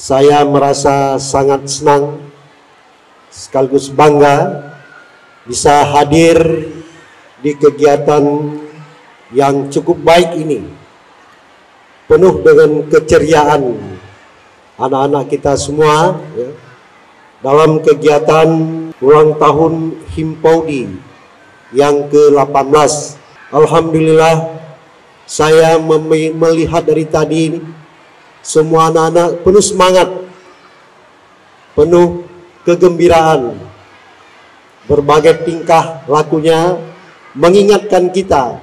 Saya merasa sangat senang sekaligus bangga bisa hadir di kegiatan yang cukup baik ini, penuh dengan keceriaan anak-anak kita semua ya, dalam kegiatan ulang tahun Himpodi yang ke-18. Alhamdulillah, saya melihat dari tadi ini, semua anak-anak penuh semangat, penuh kegembiraan, berbagai tingkah lakunya mengingatkan kita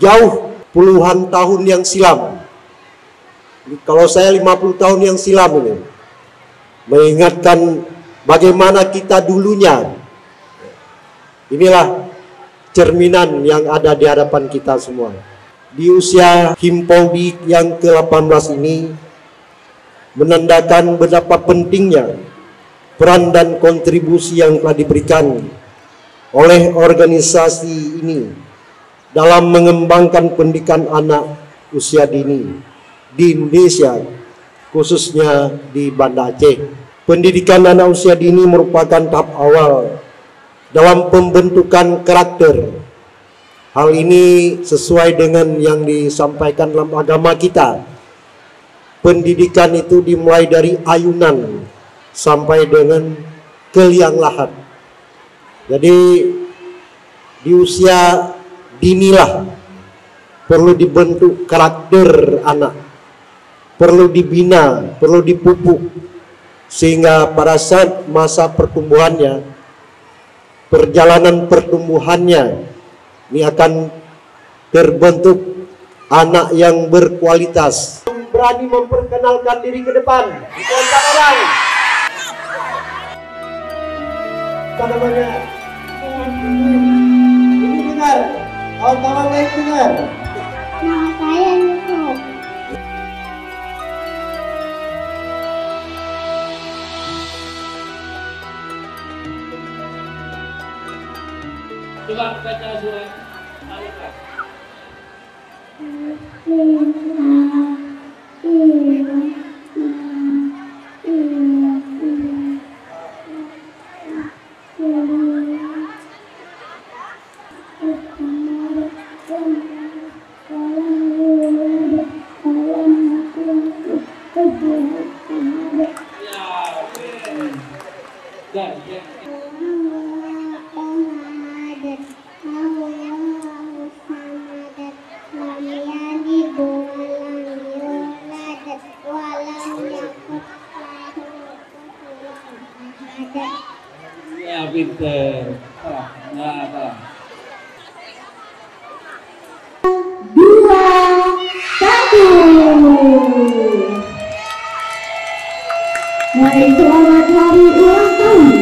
jauh puluhan tahun yang silam. Kalau saya 50 tahun yang silam ini, mengingatkan bagaimana kita dulunya. Inilah cerminan yang ada di hadapan kita semua. Di usia Himpodi yang ke-18 ini menandakan betapa pentingnya peran dan kontribusi yang telah diberikan oleh organisasi ini dalam mengembangkan pendidikan anak usia dini di Indonesia, khususnya di Banda Aceh. Pendidikan anak usia dini merupakan tahap awal dalam pembentukan karakter. Hal ini sesuai dengan yang disampaikan dalam agama kita. Pendidikan itu dimulai dari ayunan sampai dengan ke liang lahat. Jadi di usia dinilah perlu dibentuk karakter anak, perlu dibina, perlu dipupuk, sehingga pada saat masa pertumbuhannya, perjalanan pertumbuhannya ini akan terbentuk anak yang berkualitas, berani memperkenalkan diri ke depan di antara orang. Apa namanya? Ini dengar, kawan-kawan lain dengar. Nama saya Yusuf. Coba baca surat Al-Ikhlas. Ya, pinter. Nah, salah. 2, 1. Mari selamat hari ulang tahun.